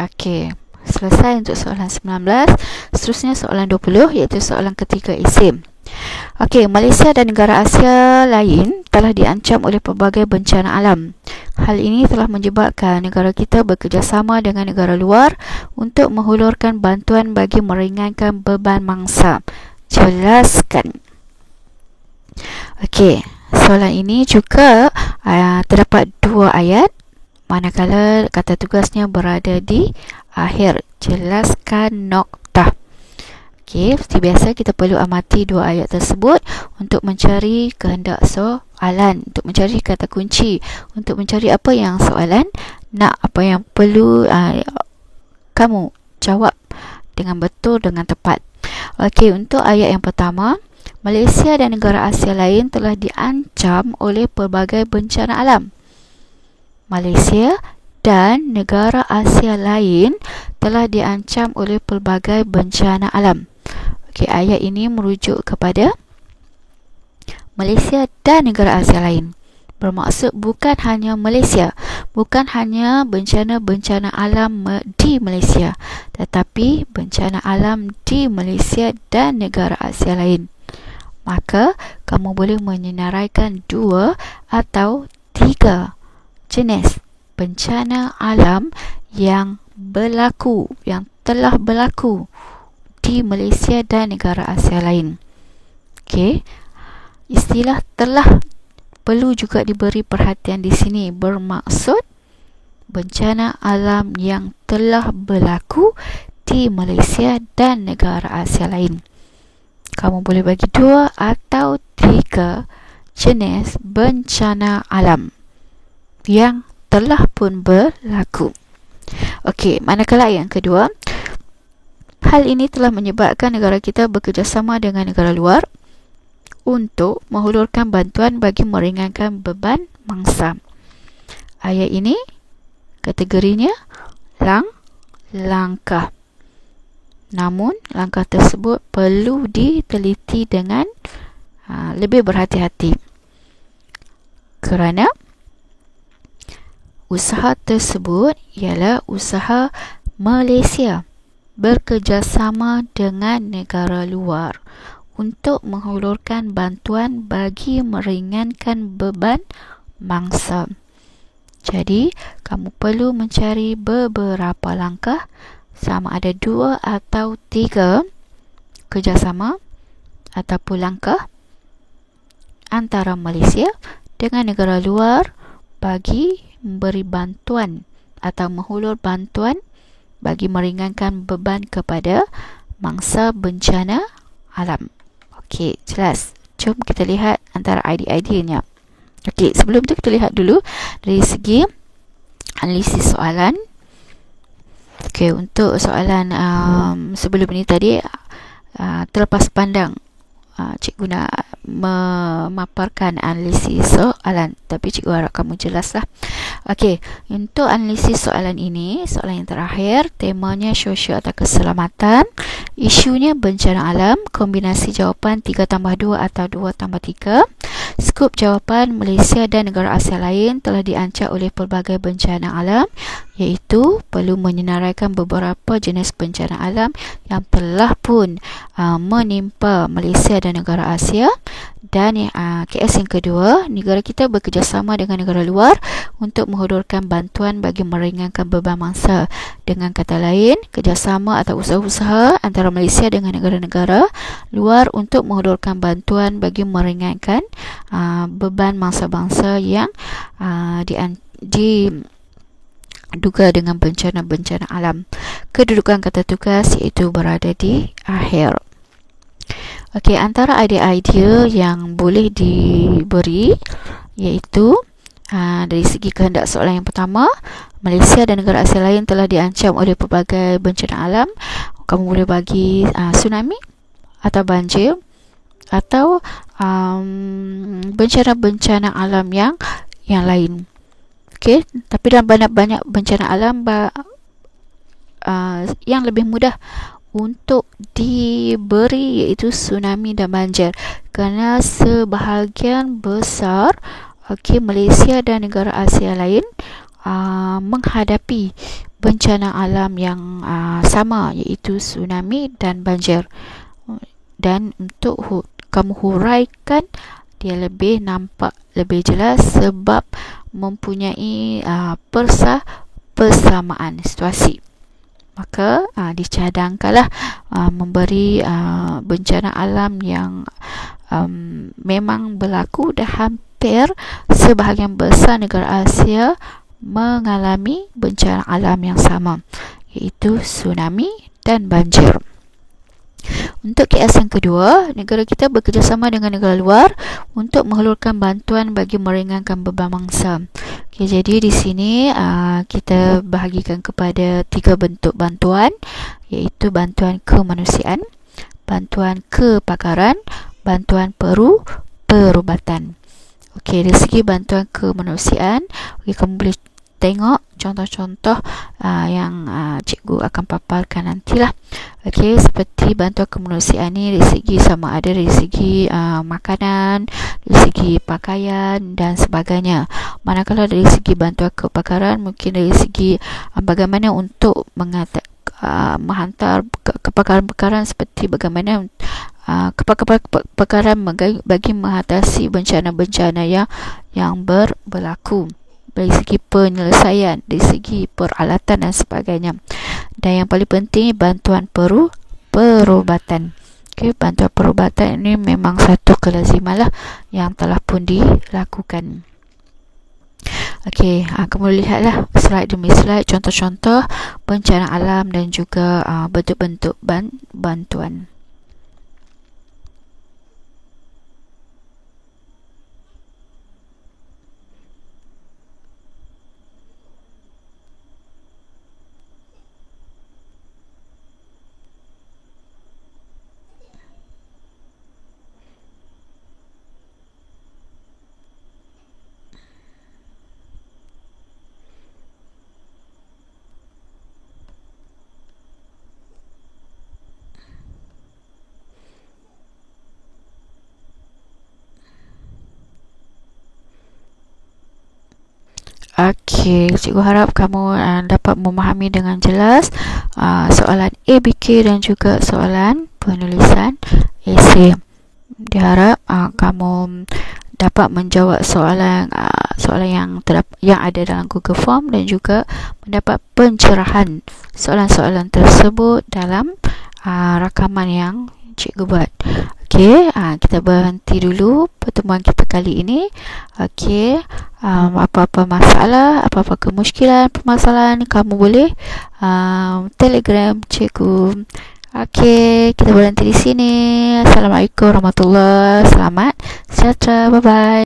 Okey, selesai untuk soalan 19. Seterusnya soalan 20, iaitu soalan ketiga isim. Okey, Malaysia dan negara Asia lain telah diancam oleh pelbagai bencana alam. Hal ini telah menyebabkan negara kita bekerjasama dengan negara luar untuk menghulurkan bantuan bagi meringankan beban mangsa. Jelaskan. Okey, soalan ini juga terdapat dua ayat, manakala kata tugasnya berada di akhir. Jelaskan noktah. Okey, seperti biasa kita perlu amati dua ayat tersebut untuk mencari kehendak soalan, untuk mencari kata kunci, untuk mencari apa yang soalan nak, apa yang perlu kamu jawab dengan betul, dengan tepat. Okey, untuk ayat yang pertama, Malaysia dan negara Asia lain telah diancam oleh pelbagai bencana alam. Malaysia dan negara Asia lain telah diancam oleh pelbagai bencana alam. Okey, ayat ini merujuk kepada Malaysia dan negara Asia lain. Bermaksud bukan hanya Malaysia, bukan hanya bencana-bencana alam di Malaysia, tetapi bencana alam di Malaysia dan negara Asia lain. Maka kamu boleh menyenaraikan 2 atau 3 jenis bencana alam yang berlaku, yang telah berlaku di Malaysia dan negara Asia lain. Okey, istilah telah perlu juga diberi perhatian di sini. Bermaksud bencana alam yang telah berlaku di Malaysia dan negara Asia lain. Kamu boleh bagi 2 atau 3 jenis bencana alam yang telah pun berlaku. Okey, manakala yang kedua, hal ini telah menyebabkan negara kita bekerjasama dengan negara luar untuk menghulurkan bantuan bagi meringankan beban mangsa. Ayat ini kategorinya langkah. Namun, langkah tersebut perlu diteliti dengan lebih berhati-hati. Kerana usaha tersebut ialah usaha Malaysia bekerjasama dengan negara luar untuk menghulurkan bantuan bagi meringankan beban mangsa. Jadi, kamu perlu mencari beberapa langkah, sama ada 2 atau 3 kerjasama ataupun langkah antara Malaysia dengan negara luar bagi memberi bantuan atau menghulur bantuan bagi meringankan beban kepada mangsa bencana alam. Okey, jelas. Jom kita lihat antara idea-ideanya. Okey, sebelum tu kita lihat dulu dari segi analisis soalan. Okey, untuk soalan sebelum ini tadi, terlepas pandang cikgu nak memaparkan analisis soalan, tapi cikgu harap kamu jelaslah. Okey, untuk analisis soalan ini, soalan yang terakhir, temanya sosial atau keselamatan, isunya bencana alam, kombinasi jawapan 3+2 atau 2+3. Skop jawapan, Malaysia dan negara Asia lain telah diancam oleh pelbagai bencana alam, iaitu perlu menyenaraikan beberapa jenis bencana alam yang telah pun menimpa Malaysia dan negara Asia. Dan KS yang kedua, negara kita bekerjasama dengan negara luar untuk menghulurkan bantuan bagi meringankan beban mangsa. Dengan kata lain, kerjasama atau usaha-usaha antara Malaysia dengan negara-negara luar untuk menghulurkan bantuan bagi meringankan beban mangsa-bangsa yang diduga dengan bencana-bencana alam. Kedudukan kata tugas iaitu berada di akhir. Okey, antara idea-idea yang boleh diberi iaitu dari segi kehendak soalan yang pertama, Malaysia dan negara Asia lain telah diancam oleh pelbagai bencana alam. Kamu boleh bagi tsunami atau banjir atau bencana-bencana alam yang lain. Okey, tapi dalam banyak bencana alam yang lebih mudah untuk diberi iaitu tsunami dan banjir, kerana sebahagian besar Malaysia dan negara Asia lain menghadapi bencana alam yang sama, iaitu tsunami dan banjir. Dan untuk kamu huraikan, dia lebih nampak lebih jelas sebab mempunyai persamaan situasi. Maka dicadangkanlah memberi bencana alam yang memang berlaku, dan hampir sebahagian besar negara Asia mengalami bencana alam yang sama, iaitu tsunami dan banjir. Untuk KS yang kedua, negara kita bekerjasama dengan negara luar untuk menghulurkan bantuan bagi meringankan beban mangsa. Okay, jadi di sini kita bahagikan kepada 3 bentuk bantuan, iaitu bantuan kemanusiaan, bantuan kepakaran, bantuan perubatan. Okey, dari segi bantuan kemanusiaan, kamu boleh tengok contoh-contoh yang cikgu akan paparkan nantilah. Okey, seperti bantuan kemanusiaan ni dari segi sama ada dari segi makanan, dari segi pakaian dan sebagainya. Manakala dari segi bantuan kepakaran, mungkin dari segi bagaimana untuk menghantar kepakaran-kepakaran, seperti bagaimana kepakaran bagi mengatasi bencana-bencana yang berlaku, dari segi penyelesaian, dari segi peralatan dan sebagainya. Dan yang paling penting, bantuan perubatan. Okay, bantuan perubatan ini memang satu kelaziman lah yang telah pun dilakukan. Okey, kamu lihatlah slide demi slide contoh-contoh bencana alam dan juga bentuk-bentuk bantuan. Okey, cikgu harap kamu dapat memahami dengan jelas soalan ABK dan juga soalan penulisan esei. Diharap kamu dapat menjawab soalan yang ada dalam Google Form dan juga mendapat pencerahan soalan-soalan tersebut dalam rakaman yang cikgu buat. Okey, kita berhenti dulu pertemuan kita kali ini. Okey, apa-apa masalah, apa-apa kemusykilan, permasalahan, kamu boleh Telegram cikgu. Okey, kita berhenti di sini. Assalamualaikum warahmatullahi wabarakatuh. Selamat sejahtera. Bye bye.